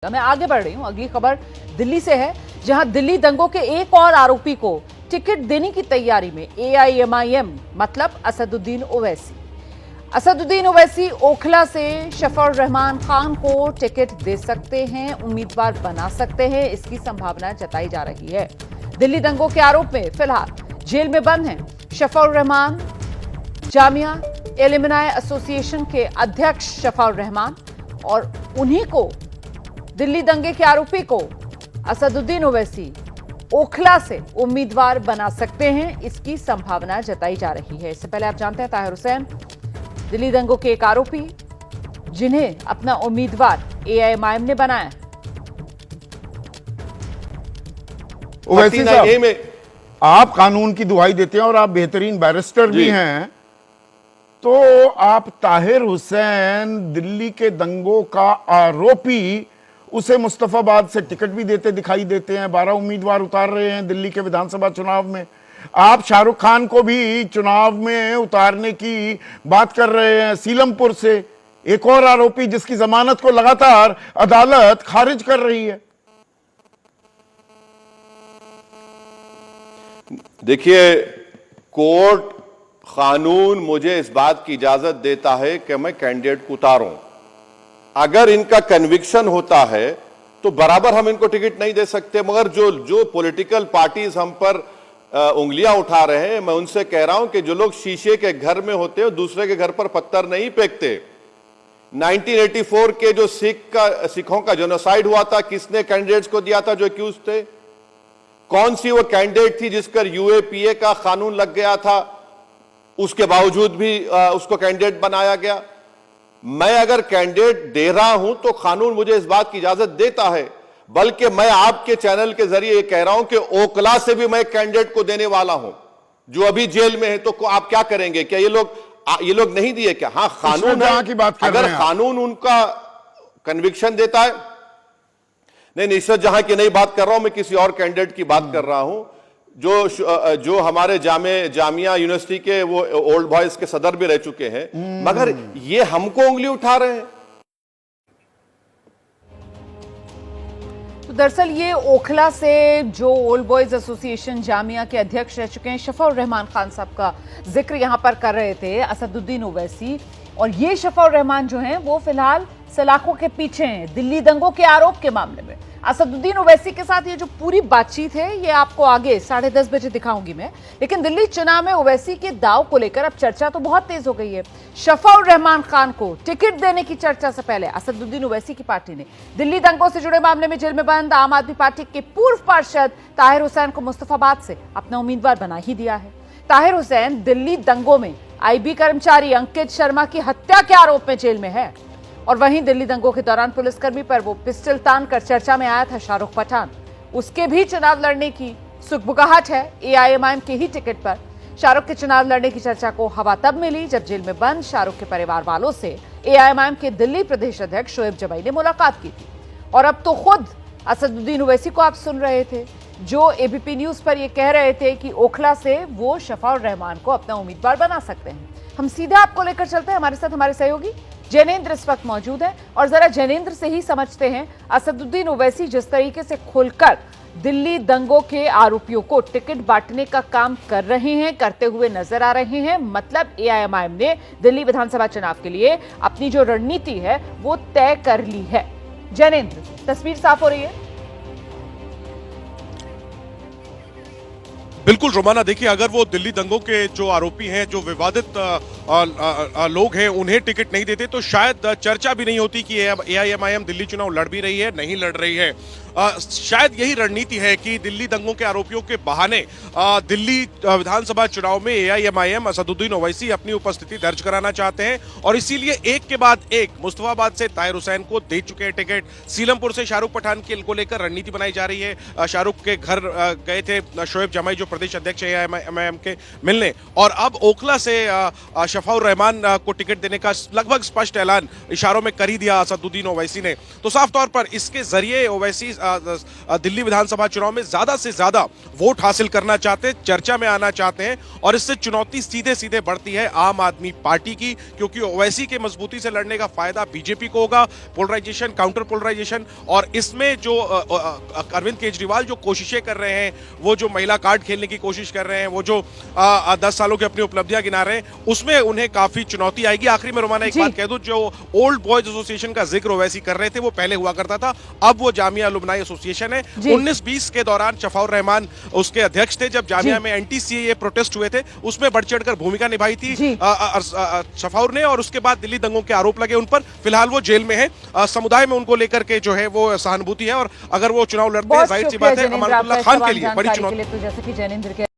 मैं आगे बढ़ रही हूं। अगली खबर दिल्ली से है, जहां दिल्ली दंगों के एक और आरोपी को टिकट देने की तैयारी में एआईएमआईएम मतलब असदुद्दीन ओवैसी। असदुद्दीन ओवैसी ओखला से शफीउर रहमान खान को टिकट दे सकते हैं, उम्मीदवार बना सकते हैं, इसकी संभावना जताई जा रही है। दिल्ली दंगों के आरोप में फिलहाल जेल में बंद हैं शफीउर रहमान। जामिया एलुमनाई एसोसिएशन के अध्यक्ष शफीउर रहमान और उन्हीं को दिल्ली दंगे के आरोपी को असदुद्दीन ओवैसी ओखला से उम्मीदवार बना सकते हैं, इसकी संभावना जताई जा रही है। इससे पहले आप जानते हैं ताहिर हुसैन दिल्ली दंगों के एक आरोपी जिन्हें अपना उम्मीदवार एआईएमआईएम ने बनाया। ओवैसी साहब, आप कानून की दुहाई देते हैं और आप बेहतरीन बैरिस्टर भी हैं, तो आप ताहिर हुसैन दिल्ली के दंगों का आरोपी उसे मुस्तफाबाद से टिकट भी देते दिखाई देते हैं। 12 उम्मीदवार उतार रहे हैं दिल्ली के विधानसभा चुनाव में। आप शाहरुख खान को भी चुनाव में उतारने की बात कर रहे हैं सीलमपुर से, एक और आरोपी जिसकी जमानत को लगातार अदालत खारिज कर रही है। देखिए, कोर्ट कानून मुझे इस बात की इजाजत देता है कि मैं कैंडिडेट को उतारूं। अगर इनका कन्विक्शन होता है तो बराबर हम इनको टिकट नहीं दे सकते, मगर जो पॉलिटिकल पार्टीज हम पर उंगलियां उठा रहे हैं, मैं उनसे कह रहा हूं कि जो लोग शीशे के घर में होते हैं दूसरे के घर पर पत्थर नहीं फेंकते। 1984 के जो सिखों का जेनोसाइड हुआ था, किसने कैंडिडेट्स को दिया था जो एक्यूज थे? कौन सी वो कैंडिडेट थी जिस पर यूएपीए का कानून लग गया था, उसके बावजूद भी उसको कैंडिडेट बनाया गया? मैं अगर कैंडिडेट दे रहा हूं तो कानून मुझे इस बात की इजाजत देता है, बल्कि मैं आपके चैनल के जरिए ये कह रहा हूं कि ओखला से भी मैं कैंडिडेट को देने वाला हूं जो अभी जेल में है। तो आप क्या करेंगे? क्या ये लोग नहीं दिए क्या? हाँ, कानून है, की बात कर अगर रहे हैं कानून उनका कन्विक्शन देता है। नहीं, ईश्वर जहां की नहीं बात कर रहा हूं, मैं किसी और कैंडिडेट की बात कर रहा हूं जो हमारे जामिया यूनिवर्सिटी के वो ओल्ड बॉयज के सदर भी रह चुके हैं, मगर ये हमको उंगली उठा रहे हैं। तो दरअसल ये ओखला से जो ओल्ड बॉयज एसोसिएशन जामिया के अध्यक्ष रह चुके हैं शफीउर रहमान खान साहब का जिक्र यहां पर कर रहे थे असदुद्दीन ओवैसी, और ये शफीउर रहमान जो हैं वो फिलहाल सलाखों के पीछे हैं दिल्ली दंगों के आरोप के मामले में। असदुद्दीन ओवैसी के साथ ये जो पूरी बातचीत है ये आपको आगे 10:30 बजे दिखाऊंगी मैं, लेकिन दिल्ली चुनाव में ओवैसी के दाव को लेकर अब चर्चा तो बहुत तेज हो गई है। शफीउर रहमान खान को टिकट देने की चर्चा से पहले असदुद्दीन ओवैसी की पार्टी ने दिल्ली दंगों से जुड़े मामले में जेल में बंद आम आदमी पार्टी के पूर्व पार्षद ताहिर हुसैन को मुस्तफाबाद से अपना उम्मीदवार बना ही दिया है। ताहिर हुसैन दिल्ली दंगों में आईबी कर्मचारी अंकित शर्मा की हत्या के आरोप में जेल में है, और वहीं दिल्ली दंगों के दौरान पुलिसकर्मी पर वो पिस्टल तान कर चर्चा में आया था शाहरुख पठान, उसके भी चुनाव लड़ने की सुगबुगाहट है एआईएमआईएम के ही टिकट पर। शाहरुख के चुनाव लड़ने की चर्चा को हवा तब मिली जब जेल में बंद शाहरुख के परिवार वालों से एआईएमआईएम के दिल्ली प्रदेश अध्यक्ष शोएब जमाई ने मुलाकात की थी। और अब तो खुद असदुद्दीन ओवैसी को आप सुन रहे थे जो एबीपी न्यूज पर यह कह रहे थे कि ओखला से वो शफीउर रहमान को अपना उम्मीदवार बना सकते हैं। हम सीधे आपको लेकर चलते हैं, हमारे साथ हमारे सहयोगी जैनेंद्र इस वक्त मौजूद है, और जरा जैनेंद्र से ही समझते हैं असदुद्दीन ओवैसी जिस तरीके से खुलकर दिल्ली दंगों के आरोपियों को टिकट बांटने का काम कर रहे हैं, करते हुए नजर आ रहे हैं, मतलब एआईएमआईएम ने दिल्ली विधानसभा चुनाव के लिए अपनी जो रणनीति है वो तय कर ली है। जैनेंद्र, तस्वीर साफ हो रही है? बिल्कुल रोमाना, देखिए, अगर वो दिल्ली दंगों के जो आरोपी हैं, जो विवादित लोग हैं, उन्हें टिकट नहीं देते तो शायद चर्चा भी नहीं होती कि एआईएमआईएम दिल्ली चुनाव लड़ भी रही है, नहीं लड़ रही है। शायद यही रणनीति है कि दिल्ली दंगों के आरोपियों के बहाने दिल्ली विधानसभा चुनाव में एआईएमआईएम असदुद्दीन ओवैसी अपनी उपस्थिति दर्ज कराना चाहते हैं, और इसीलिए एक के बाद एक मुस्तफाबाद से ताहिर हुसैन को दे चुके हैं टिकट, सीलमपुर से शाहरुख पठान को लेकर रणनीति बनाई जा रही है। शाहरुख के घर गए थे शोएब जमाई जो प्रदेश अध्यक्ष एआईएमआईएम के मिलने और अब ओखला से शफाउर रहमान को टिकट देने का लगभग स्पष्ट ऐलान इशारों में कर ही दिया असदुद्दीन ओवैसी ने। तो साफ तौर पर इसके जरिए ओवैसी दिल्ली विधानसभा चुनाव में ज्यादा से ज्यादा वोट हासिल करना चाहते हैं, चर्चा में आना चाहते हैं और इससे चुनौती सीधे सीधे बढ़ती है आम आदमी पार्टी की, क्योंकि ओवैसी के मजबूती से लड़ने का फायदा बीजेपी को होगा, पोलराइजेशन, काउंटर पोलराइजेशन। और इसमें जो अरविंद केजरीवाल जो कोशिशें कर रहे हैं, वो जो महिला कार्ड खेलने की कोशिश कर रहे हैं, वो जो 10 सालों की अपनी उपलब्धियां गिना रहे हैं, उसमें उन्हें काफी चुनौती आएगी। आखिरी में रोमाना एक बात कह दूं, जो ओल्ड बॉयज एसोसिएशन का जिक्र ओवैसी कर रहे थे वो पहले हुआ करता था, अब वो जामिया अलुमनाई एसोसिएशन है। 19-20 के दौरान शफाउर रहमान उसके अध्यक्ष थे, जब जामिया में एंटी सीएए प्रोटेस्ट हुए थे, उसमें बढ़ चढ़कर भूमिका निभाई थी शफाउर ने, और उसके बाद दिल्ली दंगों के आरोप लगे उन पर। फिलहाल वो जेल में है। समुदाय में उनको लेकर के जो है वो सहानुभूति है, और अगर वो चुनाव लड़ते हैं, जाहिर सी बात है अमानतुल्लाह खान के लिए बड़ी चुनौती। जैसे कि जैनेंद्र के